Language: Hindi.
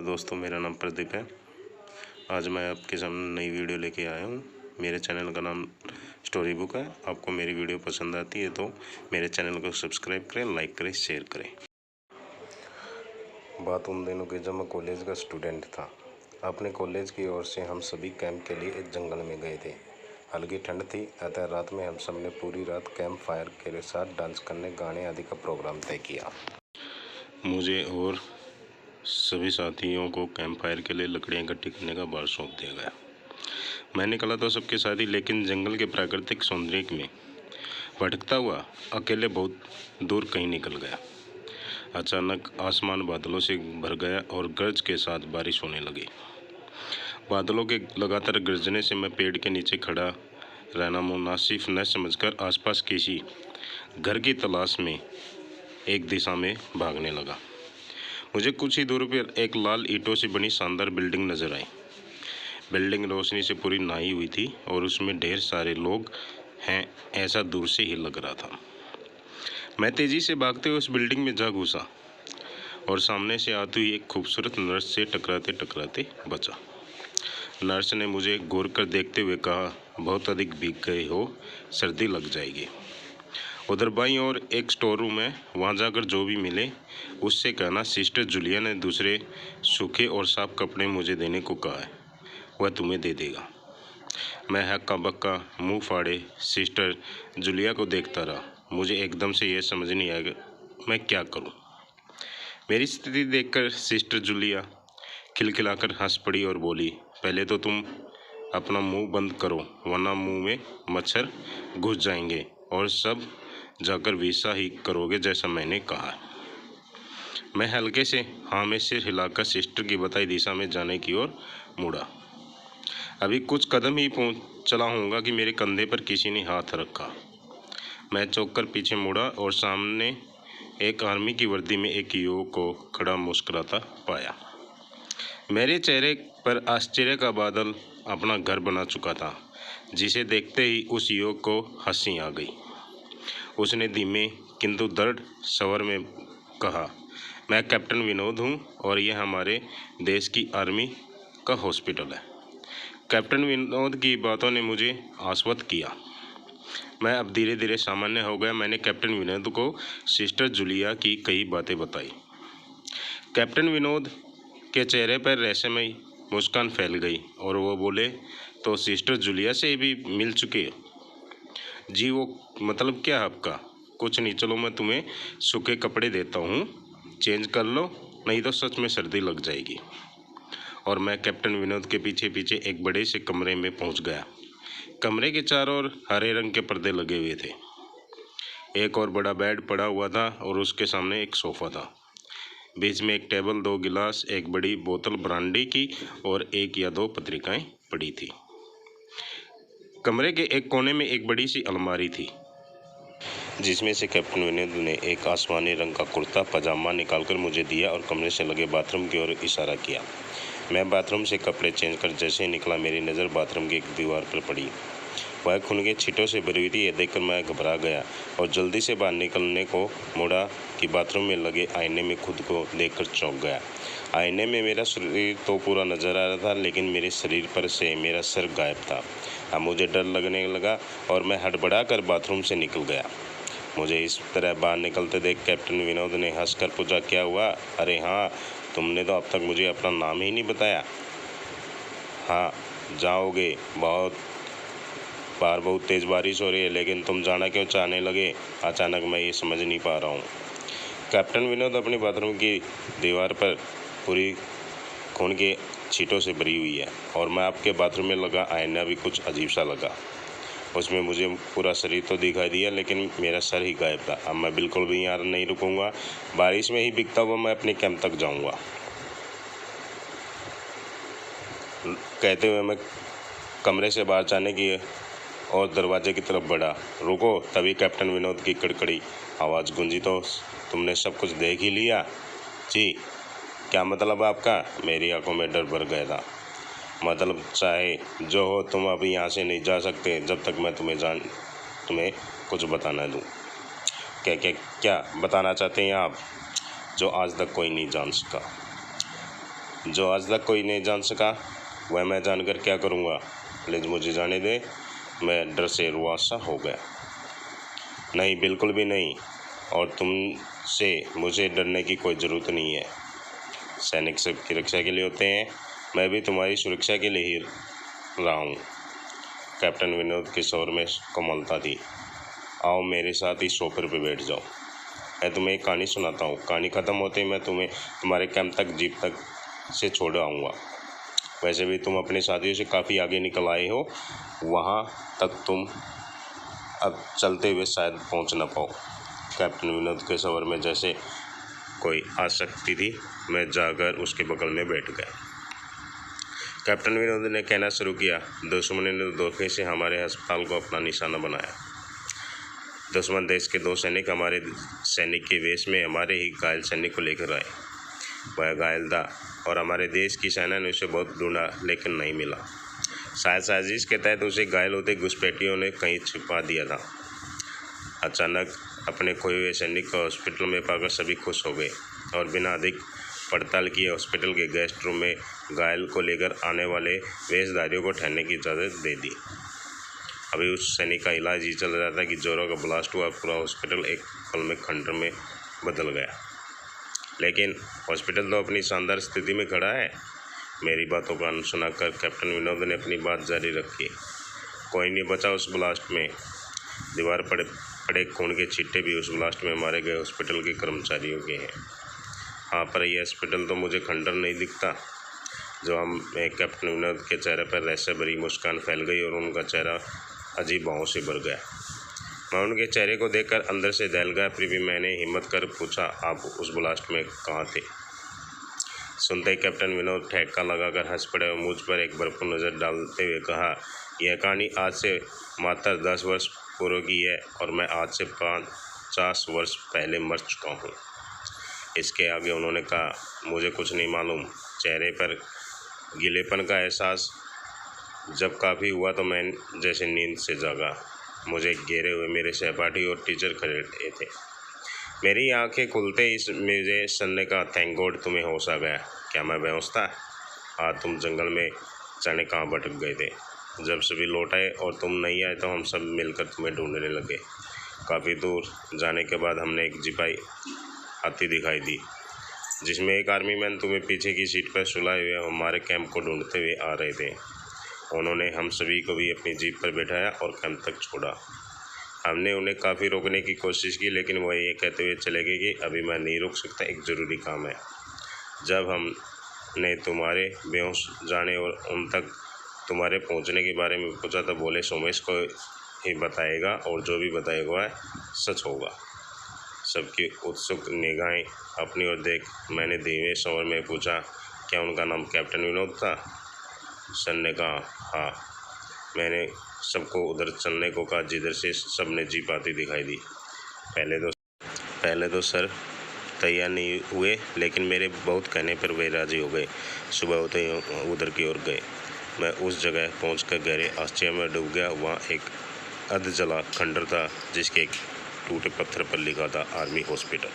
दोस्तों, मेरा नाम प्रदीप है। आज मैं आपके सामने नई वीडियो लेके आया हूँ। मेरे चैनल का नाम स्टोरी बुक है। आपको मेरी वीडियो पसंद आती है तो मेरे चैनल को सब्सक्राइब करें, लाइक करें, शेयर करें। बात उन दिनों की जब मैं कॉलेज का स्टूडेंट था। अपने कॉलेज की ओर से हम सभी कैंप के लिए एक जंगल में गए थे। हल्की ठंड थी, अतः रात में हम सब ने पूरी रात कैंप फायर के साथ डांस करने, गाने आदि का प्रोग्राम तय किया। मुझे और सभी साथियों को कैंप फायर के लिए लकड़ियाँ इकट्ठी करने का भार सौंप दिया गया। मैं निकला तो सबके साथ ही, लेकिन जंगल के प्राकृतिक सौंदर्य में भटकता हुआ अकेले बहुत दूर कहीं निकल गया। अचानक आसमान बादलों से भर गया और गरज के साथ बारिश होने लगी। बादलों के लगातार गरजने से मैं पेड़ के नीचे खड़ा रहना मुनासिब न समझकर आसपास किसी घर की तलाश में एक दिशा में भागने लगा। मुझे कुछ ही दूर पर एक लाल ईंटों से बनी शानदार बिल्डिंग नजर आई। बिल्डिंग रोशनी से पूरी नहाई हुई थी और उसमें ढेर सारे लोग हैं, ऐसा दूर से ही लग रहा था। मैं तेजी से भागते हुए उस बिल्डिंग में जा घुसा और सामने से आती हुई एक खूबसूरत नर्स से टकराते टकराते बचा। नर्स ने मुझे गौर कर देखते हुए कहा, बहुत अधिक भीग गए हो, सर्दी लग जाएगी। उधर बाईं ओर एक स्टोर रूम है, वहाँ जाकर जो भी मिले उससे कहना सिस्टर जूलिया ने दूसरे सूखे और साफ कपड़े मुझे देने को कहा है, वह तुम्हें दे देगा। मैं हक्का बक्का मुंह फाड़े सिस्टर जूलिया को देखता रहा। मुझे एकदम से यह समझ नहीं आया मैं क्या करूं। मेरी स्थिति देखकर सिस्टर जूलिया खिलखिलाकर हंस पड़ी और बोली, पहले तो तुम अपना मुंह बंद करो, वरना मुंह में मच्छर घुस जाएंगे और सब जाकर वैसा ही करोगे जैसा मैंने कहा। मैं हल्के से हाँ में सिर हिलाकर सिस्टर की बताई दिशा में जाने की ओर मुड़ा। अभी कुछ कदम ही चला होऊंगा कि मेरे कंधे पर किसी ने हाथ रखा। मैं चौंक कर पीछे मुड़ा और सामने एक आर्मी की वर्दी में एक युवक को खड़ा मुस्कुराता पाया। मेरे चेहरे पर आश्चर्य का बादल अपना घर बना चुका था, जिसे देखते ही उस युवक को हंसी आ गई। उसने धीमे किंतु दृढ़ स्वर में कहा, मैं कैप्टन विनोद हूँ और यह हमारे देश की आर्मी का हॉस्पिटल है। कैप्टन विनोद की बातों ने मुझे आश्वस्त किया। मैं अब धीरे धीरे सामान्य हो गया। मैंने कैप्टन विनोद को सिस्टर जूलिया की कई बातें बताई। कैप्टन विनोद के चेहरे पर रहस्यमय मुस्कान फैल गई और वो बोले, तो सिस्टर जूलिया से भी मिल चुके हो? जी, वो मतलब क्या आपका? कुछ नहीं, चलो मैं तुम्हें सूखे कपड़े देता हूँ, चेंज कर लो, नहीं तो सच में सर्दी लग जाएगी। और मैं कैप्टन विनोद के पीछे पीछे एक बड़े से कमरे में पहुँच गया। कमरे के चारों ओर हरे रंग के पर्दे लगे हुए थे। एक और बड़ा बेड पड़ा हुआ था और उसके सामने एक सोफा था। बीच में एक टेबल, 2 गिलास, एक बड़ी बोतल ब्रांडी की और 1 या 2 पत्रिकाएं पड़ी थी। कमरे के एक कोने में एक बड़ी सी अलमारी थी, जिसमें से कैप्टन विनोद ने एक आसमानी रंग का कुर्ता पजामा निकालकर मुझे दिया और कमरे से लगे बाथरूम की ओर इशारा किया। मैं बाथरूम से कपड़े चेंज कर जैसे ही निकला, मेरी नज़र बाथरूम की एक दीवार पर पड़ी। वह खून के छींटों से भरी हुई थी। यह देखकर मैं घबरा गया और जल्दी से बाहर निकलने को मुड़ा कि बाथरूम में लगे आईने में खुद को देखकर चौंक गया। आईने में मेरा शरीर तो पूरा नजर आ रहा था, लेकिन मेरे शरीर पर से मेरा सर गायब था। अब मुझे डर लगने लगा और मैं हड़बड़ा कर बाथरूम से निकल गया। मुझे इस तरह बाहर निकलते देख कैप्टन विनोद ने हंसकर पूछा, क्या हुआ? अरे हाँ, तुमने तो अब तक मुझे अपना नाम ही नहीं बताया। हाँ, जाओगे, बहुत तेज़ बारिश हो रही है, लेकिन तुम जाना क्यों चाहने लगे अचानक? मैं ये समझ नहीं पा रहा हूँ। कैप्टन विनोद अपनी बाथरूम की दीवार पर पूरी खून के छींटों से भरी हुई है और मैं आपके बाथरूम में लगा आईना भी कुछ अजीब सा लगा। उसमें मुझे पूरा शरीर तो दिखाई दिया, लेकिन मेरा सर ही गायब था। अब मैं बिल्कुल भी यहाँ नहीं रुकूंगा, बारिश में ही भीगता हुआ मैं अपने कैंप तक जाऊंगा। कहते हुए मैं कमरे से बाहर जाने की और दरवाजे की तरफ बढ़ा। रुको, तभी कैप्टन विनोद की कड़कड़ी आवाज़ गूंजी, तो तुमने सब कुछ देख ही लिया? जी, क्या मतलब आपका? मेरी आंखों में डर भर गया था। मतलब चाहे जो हो, तुम अभी यहाँ से नहीं जा सकते जब तक मैं तुम्हें कुछ बताना दूँ। क्या बताना चाहते हैं आप, जो आज तक कोई नहीं जान सका? जो आज तक कोई नहीं जान सका वह मैं जानकर क्या करूँगा। प्लीज़ मुझे जाने दे, मैं डर से रुआसा हो गया। नहीं, बिल्कुल भी नहीं, और तुमसे मुझे डरने की कोई ज़रूरत नहीं है। सैनिक सबकी रक्षा के लिए होते हैं, मैं भी तुम्हारी सुरक्षा के लिए ही रहा हूँ। कैप्टन विनोद के स्वर में कोमलता थी। आओ मेरे साथ इस सोफे पर बैठ जाओ, मैं तुम्हें एक कहानी सुनाता हूँ। कहानी ख़त्म होते ही मैं तुम्हें तुम्हारे कैंप तक जीप तक से छोड़ आऊँगा। वैसे भी तुम अपने साथियों से काफ़ी आगे निकल आए हो, वहाँ तक तुम अब चलते हुए शायद पहुँच ना पाओ। कैप्टन विनोद के स्वर में जैसे कोई आसक्ति थी। मैं जाकर उसके बगल में बैठ गया। कैप्टन विनोद ने कहना शुरू किया, दुश्मन ने धोखे से हमारे अस्पताल को अपना निशाना बनाया। दुश्मन देश के 2 सैनिक हमारे सैनिक के वेश में हमारे ही घायल सैनिक को लेकर आए। वह घायल था और हमारे देश की सेना ने उसे बहुत ढूंढा लेकिन नहीं मिला। शायद साजिश के तहत उसे घायल होते घुसपैठियों ने कहीं छिपा दिया था। अचानक अपने खोए हुए सैनिक को हॉस्पिटल में पाकर सभी खुश हो गए और बिना अधिक पड़ताल किए हॉस्पिटल के गेस्ट रूम में घायल को लेकर आने वाले वेशधारियों को ठहरने की इजाज़त दे दी। अभी उस सैनिक का इलाज ही चल रहा था कि जोरों का ब्लास्ट हुआ। पूरा हॉस्पिटल एक पल में खंडर में बदल गया। लेकिन हॉस्पिटल तो अपनी शानदार स्थिति में खड़ा है। मेरी बातों का अनसुना कर कैप्टन विनोद ने अपनी बात जारी रखी। कोई नहीं बचा उस ब्लास्ट में। दीवार पड़े खून के छिट्टे भी उस ब्लास्ट में मारे गए हॉस्पिटल के कर्मचारियों के हैं। हाँ, पर यह हॉस्पिटल तो मुझे खंडर नहीं दिखता। जो हम कैप्टन विनोद के चेहरे पर रहस्य भरी मुस्कान फैल गई और उनका चेहरा अजीब भावों से भर गया। मैं उनके चेहरे को देखकर अंदर से दहल गया। फिर भी मैंने हिम्मत कर पूछा, आप उस ब्लास्ट में कहाँ थे? सुनते ही कैप्टन विनोद ठेका लगाकर हंस पड़े और मुझ पर एक भरपूर नज़र डालते हुए कहा, यह कहानी आज से मात्र 10 वर्ष पूर्व की है और मैं आज से 50 वर्ष पहले मर चुका हूँ। इसके आगे उन्होंने कहा, मुझे कुछ नहीं मालूम। चेहरे पर गीलेपन का एहसास जब काफ़ी हुआ तो मैं जैसे नींद से जागा। मुझे घेरे हुए मेरे सहपाठी और टीचर खड़े थे। मेरी आंखें खुलते ही मुझे सुनने का, थैंक गॉड तुम्हें होश आ गया। क्या मैं बेहोश था? आज तुम जंगल में जाने कहाँ भटक गए थे? जब सभी लौट आए और तुम नहीं आए तो हम सब मिलकर तुम्हें ढूंढने लगे। काफ़ी दूर जाने के बाद हमने एक जिपाई हाथी दिखाई दी जिसमें एक आर्मी मैन तुम्हें पीछे की सीट पर सुलाए हुए हमारे कैंप को ढूंढते हुए आ रहे थे। उन्होंने हम सभी को भी अपनी जीप पर बैठाया और कैंप तक छोड़ा। हमने उन्हें काफ़ी रोकने की कोशिश की लेकिन वह ये कहते हुए चले गए कि अभी मैं नहीं रुक सकता, एक ज़रूरी काम है। जब हमने तुम्हारे बेहोश जाने और उन तक तुम्हारे पहुंचने के बारे में पूछा तो बोले सोमेश को ही बताएगा और जो भी बताएगा वह सच होगा। सबकी उत्सुक निगाहें अपनी ओर देख मैंने धीमे स्वर में पूछा, क्या उनका नाम कैप्टन विनोद था? सर ने कहा, हाँ। मैंने सबको उधर चलने को कहा जिधर से सबने जीप आती दिखाई दी। पहले तो सर तैयार नहीं हुए लेकिन मेरे बहुत कहने पर वे राजी हो गए। सुबह होते ही उधर की ओर गए। मैं उस जगह पहुंचकर गहरे आश्चर्य में डूब गया। वहाँ एक अर्ध जला खंडर था जिसके एक टूटे पत्थर पर लिखा था आर्मी हॉस्पिटल।